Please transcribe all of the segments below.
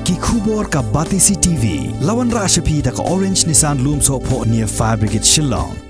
ki khubor ka Batisi TV lawan ra shapi da ka Orange Nissan Loom so pho near Fire Brigade Shillong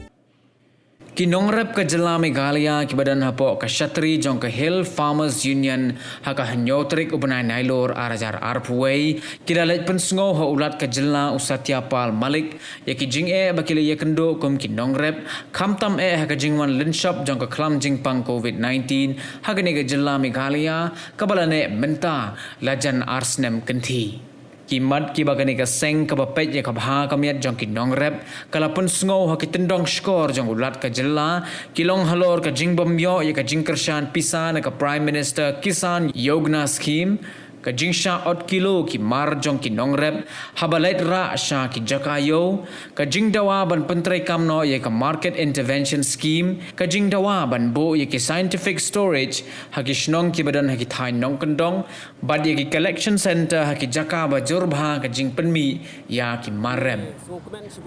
Ki nongrep ke Jela Meghalaya ki badan hapo ka Shatri jong ka Hill Farmers Union haka hanyotrik ubanai nailor arajar arpway ki dalet pensngo ha ulat ke Jela Usatiapal Malik ya ki jing bakile ya kendo kum ki nongrep kamtam haka jingwan linshop jong ka klam jingpang COVID-19 haka ne ke Jela Meghalaya kabalane menta lajan arsnem kenti Kimat ki bagani ka seng ka bapet ya ka bha kamiat jong ki nongrep kalapun sngo ha ki tendong skor jong ulat ka Jela kilong halor ka jingbom yo ya ka jingkershan pisan ka Prime Minister Kisan Yogna scheme ka jingsha ot kilo ki mar jong ki nongrep habalet ra sha ki jakayo ka jingdawa ban pentrai kamno ya ka market intervention scheme ka jingdawa ban bo ya ki scientific storage ha ki shnong ki badan ha ki thai nong kendong bad ya ki collection center ha ki jaka ba jorbha ka jing penmi ya ki marem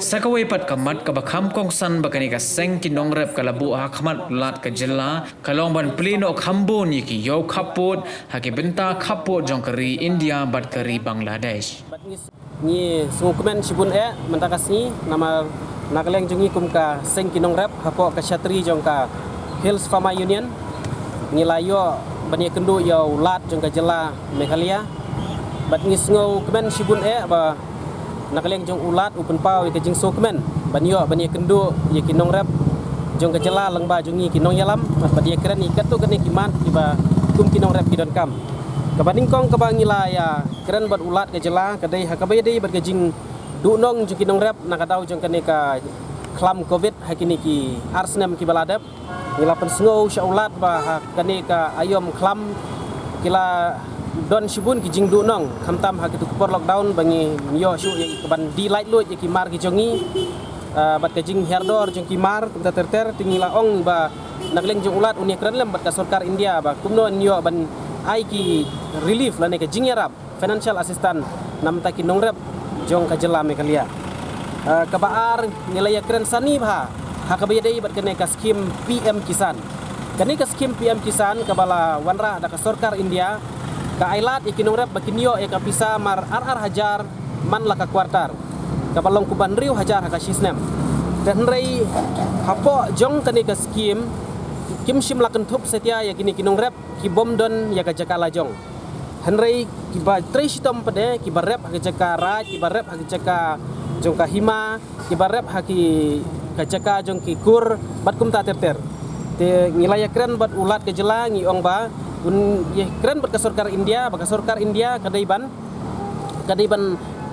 sakawai pat kamat ka bakham kong san bakani ka seng ki nongrep ka labu ha khamat lat ka Jela kalong ban plino khambon ya ki yo khapot ha ki benta khapot jong kari India bat kari Bangladesh. Ni sukumen sibun mentakasni nama nakaleng jungi kum ka seng kinong rap hapo ka Shatri jong ka Hills Farmer Union ni layo bani kendu yo lat jong ka Jela Meghalaya bat ni sngo kemen sibun ba nakaleng jong ulat upen pau ke jing sukumen banyo bani kendu ye kinong rap jong ka Jela lengba jungi kinong yalam bat ye keren ikat tu kene kiman kiba kum kinong rap kidon kam Kabanding kong kabangila ya keren buat ulat ke Jela kadai hakabai dei buat gajing dunong juki nong rap nakadau jong kene ka klam covid hakini ki arsnem ki baladap ila pensngo sya ulat ba kene ka ayom klam kila don shibun ki jing dunong khamtam hakitu kupor lockdown bangi yo shu ya ban di light load ya ki mar ki jongi bat ke jing herdor jong ki mar kumta terter tingila ong ba nakleng jong ulat unia keren lem bat ka sarkar India ba kumno nyo ban ai ki relief lane ke jingyarap financial assistant namta ki nongrep jong ka Jela Meghalaya kabaar nilaya keren sani bha hakabaya dei bat kene ka skim PM Kisan kene ka skim PM Kisan kabala wanra da ka sarkar India ka ailat ki nongrep bakinyo e ka pisa mar ar hajar man la ka kwartar kabalong kuban riu hajar ka sisnem dan rei hapo jong kene ka skim kim shim lakan thup setia ya kini kinong rep ki bom don ya ka jakala jong henrei ki ba tristom pade ki barep ha jaka raj ki barep ha jaka jong ka hima ki barep ha ki ka jaka jong ki kur bat kum ta terter te ngilaya keren bat ulat ke Jela ngi ong ba un ye keren bat ka sarkar India ba ka sarkar India kadai ban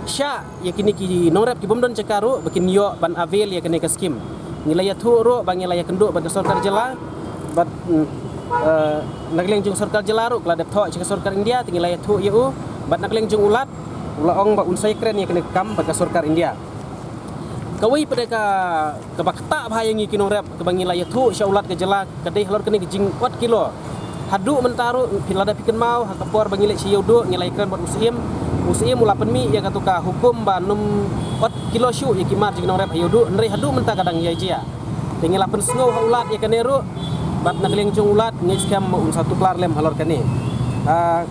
sya ya kini ki nong rep ki bom don jakaru bakin yo ban avel ya kene ka skim ngilaya thu ro ba ngilaya kenduk bat ka sarkar Jela bat nakleng jung sarkar Jela ru kladep tho cika sarkar India tinggal ayat thu yeu bat nakleng jung ulat ulaong ba unsai kren ya kene kam bat ka sarkar India kawai pada ka bakta bhayangi kinong rap ke bangila ayat thu sya ulat ke Jela kadai halor kene jing 4 kilo hadu mentaru pilada piken mau hakapor bangile siyau do ngilai kren bat usim ulapan mi ya katuka hukum ba num 4 kilo syu ya kimar jing nong rap ayu do nrei hadu menta kadang ya jia tinggal apen sngo ulat ya kene ru bat nakleng jong ulat ngi skam satu klar lem halor kane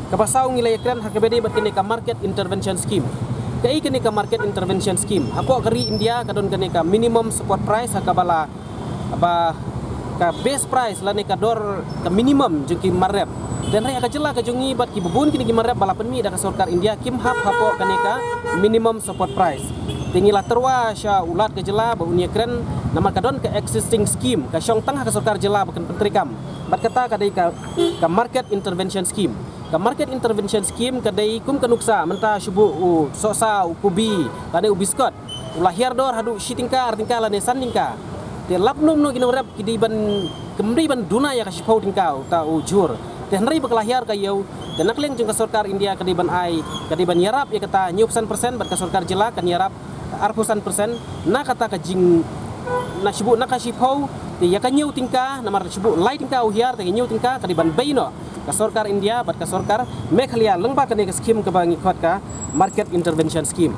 kabasau ngilai kren hakabede bat kene ka market intervention scheme kai kene ka market intervention scheme ako kari India kadon kene ka minimum support price hakabala apa ka base price lane ka dor ka minimum jengki marep dan rai ka Jela ka jongi bat ki bubun kini ki marep balapan mi da ka sarkar India kim hap hapo kene ka minimum support price tinggilah terwa sya ulat ke Jela ba unia kren nama kadon ke existing scheme ka syong tengah ka sarkar Jela bakan pentrikam bat kata kadai ka market intervention scheme kadai kum kanuksa menta syubu sosa ukubi kadai ubiskot ulah hiardor hadu shitingka artingka lane sandingka te lapnum no kinong rap kidi ban kemri ban duna ya ka shipau tingkau ta ujur te henry bakalahiar ka yau dan nakleng jung ka sarkar India kadai ban yarap ya kata nyupsan persen bat ka sarkar Jela kan yarap arpusan persen na kata ka jing na shibu na ka shipau te ya ka nyau tingka namar shibu lai tingka uhiar te nyau tingka kadai ban baino ka sarkar India bat ka sarkar Meghalaya lengba kene ka scheme ka bangi khot ka market intervention scheme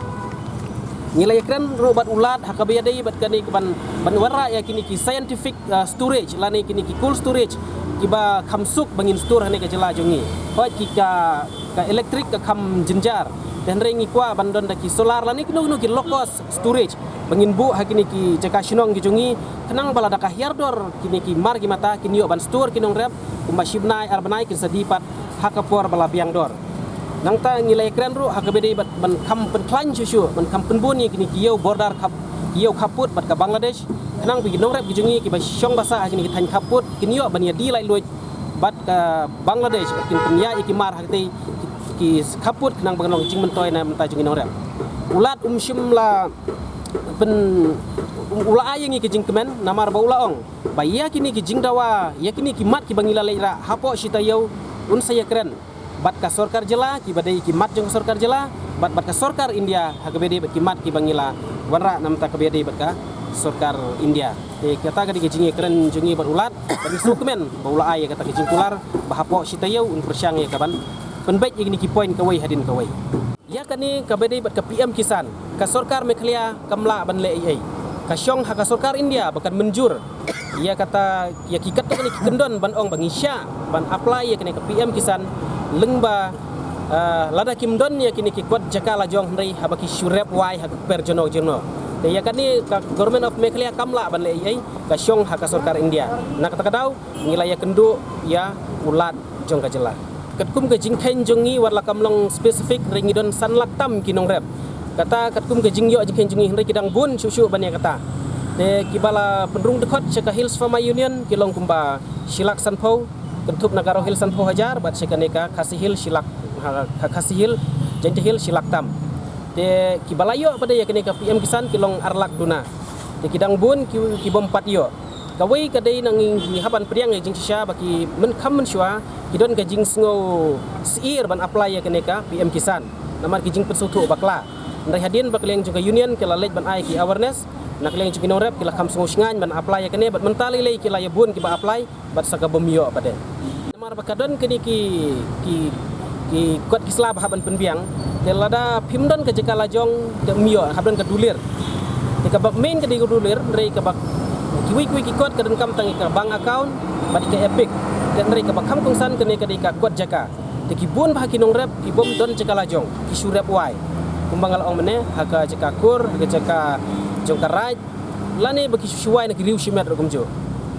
nilai keren robat ulat hakabaya dei bat kene ban warra ya kini ki scientific storage lani kini ki cool storage kiba khamsuk bangin store hane ka Jela jongi hoi ki ka elektrik ka kham jinjar dan rengi kwa bandon daki solar lani kino ki low cost storage bangin bu hakini ki jaka shinong ki jungi kenang bala daka hiardor kini ki mar ki mata kini yo ban store kinong rep kumba shibnai arbanai kin sadipat hakapor bala biang dor nangta ngilai kren ru hakabede ban kam pen klan shushu ban kam pen buni kini ki yo border kap yo kaput bat ka Bangladesh kenang bi kinong rep ki jungi ki ba shong basa hakini ki tan kaput kini yo ban ya di lai luit bat ka Bangladesh kin penya ikimar hakti ki kaput kenang bangalong jing mentoy na menta jungi nong rep ulat shim la pen ula ayang ki jing kemen namar ba ula ong ba ya kini ki jing dawa ya kini ki mat ki bangila leira hapo shita yo un saya keren bat ka sorkar jela ki badai ki mat jong sorkar jela bat ka sorkar India hakabede ki mat ki bangila wanra namta kabede bat ka sorkar India te kata ka di jingi keren jungi bat ulat bagi sukemen ba ula ay kata ki jing kular ba hapo shita yo un persyang ya kaban penbaik ini ki point kawai hadin kawai ya kani kabede bat ka PM Kisan ka sorkar Meghalaya kamla ban le ai ka syong ha ka sorkar India bakan menjur ya kata ya kikat to ni kendon ban ong bangisya ban apply ya kini ka PM Kisan lengba lada kimdon ya kini ki kwat jakala jong hrei habaki surep wai ha per jono te ya kani ka government of Meghalaya kamla ban le ai ka syong ha ka sorkar India nak kata kadau ngilaya kendu ya ulat jong ka jela katkum ke jingkhen jongi warla kamlong spesifik ringidon sanlak tam kinong rep kata katkum ke jingyo jingkhen jongi hendai kidang bun susu bania kata te kibala penrung dekot chaka Hills Farmer Union kilong kumba silak sanpo kentup nagaro Hills sanpo hajar bat sekaneka Khasi Hill silak Khasi Hill Janji Hill silak tam te kibalayo pada ya keneka PM Kisan kilong arlak duna te kidang bun kibom patyo kawai kadai nang haban priang jing sya baki men kam men syua kidon ka jing sngo siir ban apply ya keneka PM Kisan namar ki jing persutu bakla ndai hadin bakleng juga union kala lej ban ai ki awareness nak leng jing norep kila kam sngo sngan ban apply ya kene bat mentali lei kila ya bun ki ba apply bat saga bomyo bade namar bakadon kini ki kot kisla haban penbiang telada pimdon ka jeka lajong de mio habdan ka dulir ka bak main ka di dulir ndai ka bak kiwi ki kot ka kam tangi ka bank account bat ka epic dan mereka bakam kongsan kene ka dika kot jaka de kibun bah kinong rep kibom don jaka lajong ki surep wai kumbangal ong mene haka jaka kur haka jaka jong karaj lane baki suwai na riu shimet rokumjo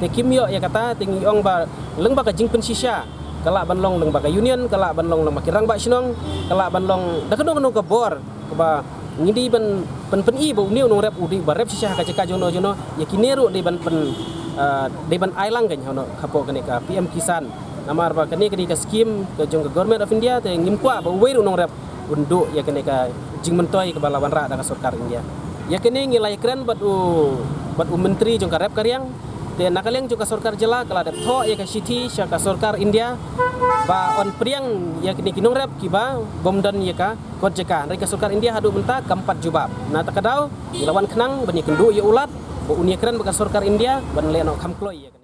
de kimyo ya kata tingi ong ba leng ba ka jing pen shisha kala banlong leng ba ka union kala banlong leng makirang ba sinong kala banlong da kadong ka bor ka ba ngidi ban pen i bo niu nong rep udi ba rep shisha haka jaka jono ya kineru de ban deban ailang kan hono hapo kene ka PM Kisan namar ba kene ka skim ke jong ka government of India te ngimkwa ba weru nong rep unduk ya kene ka jing mentoy ke balawan ra da sorkar India ya kene ngilai keren bat u menteri jong ka rep karyang te nakaleng jong ka sorkar jela kala de tho ya ka city sya ka sorkar India ba on priang ya kene kinong rep kiba bomdan ya ka kot jeka reka sorkar India hadu menta kampat jubab na takadau ilawan kenang bani kendu ya ulat unia keren bekas sorkar India ban leno kam kloi ya